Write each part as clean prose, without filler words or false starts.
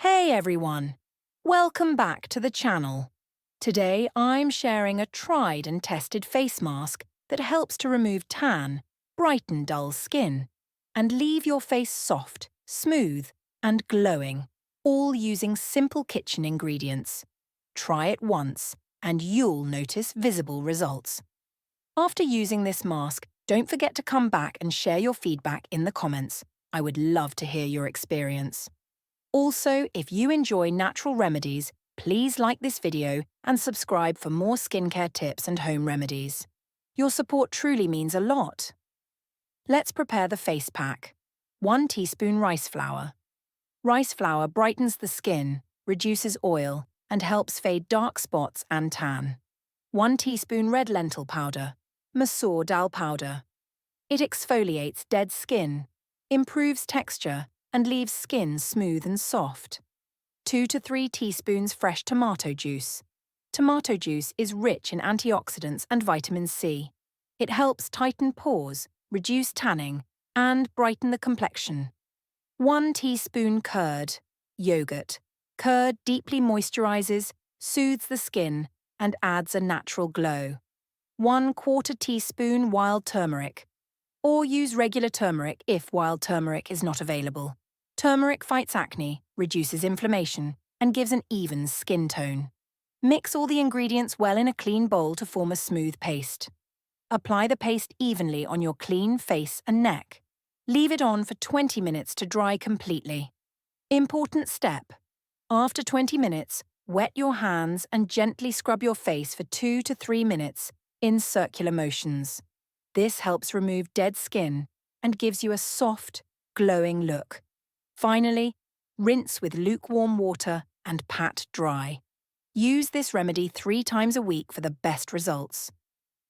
Hey everyone! Welcome back to the channel. Today I'm sharing a tried and tested face mask that helps to remove tan, brighten dull skin, and leave your face soft, smooth, and glowing, all using simple kitchen ingredients. Try it once and you'll notice visible results. After using this mask, don't forget to come back and share your feedback in the comments. I would love to hear your experience. Also, if you enjoy natural remedies, please like this video and subscribe for more skincare tips and home remedies. Your support truly means a lot. Let's prepare the face pack. 1 teaspoon rice flour. Rice flour brightens the skin, reduces oil, and helps fade dark spots and tan. 1 teaspoon red lentil powder. Masoor dal powder. It exfoliates dead skin, improves texture, and leaves skin smooth and soft. 2 to 3 teaspoons fresh tomato juice. Tomato juice is rich in antioxidants and vitamin C. It helps tighten pores, reduce tanning, and brighten the complexion. 1 teaspoon curd, yogurt. Curd deeply moisturizes, soothes the skin, and adds a natural glow. 1/4 teaspoon wild turmeric. Or use regular turmeric if wild turmeric is not available. Turmeric fights acne, reduces inflammation, and gives an even skin tone. Mix all the ingredients well in a clean bowl to form a smooth paste. Apply the paste evenly on your clean face and neck. Leave it on for 20 minutes to dry completely. Important step. After 20 minutes, wet your hands and gently scrub your face for 2 to 3 minutes in circular motions. This helps remove dead skin and gives you a soft, glowing look. Finally, rinse with lukewarm water and pat dry. Use this remedy 3 times a week for the best results.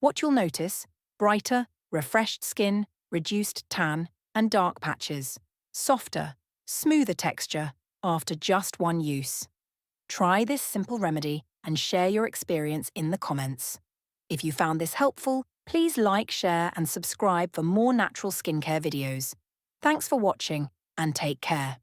What you'll notice: brighter, refreshed skin, reduced tan and dark patches, softer, smoother texture after just one use. Try this simple remedy and share your experience in the comments. If you found this helpful, please like, share and subscribe for more natural skincare videos. Thanks for watching and take care.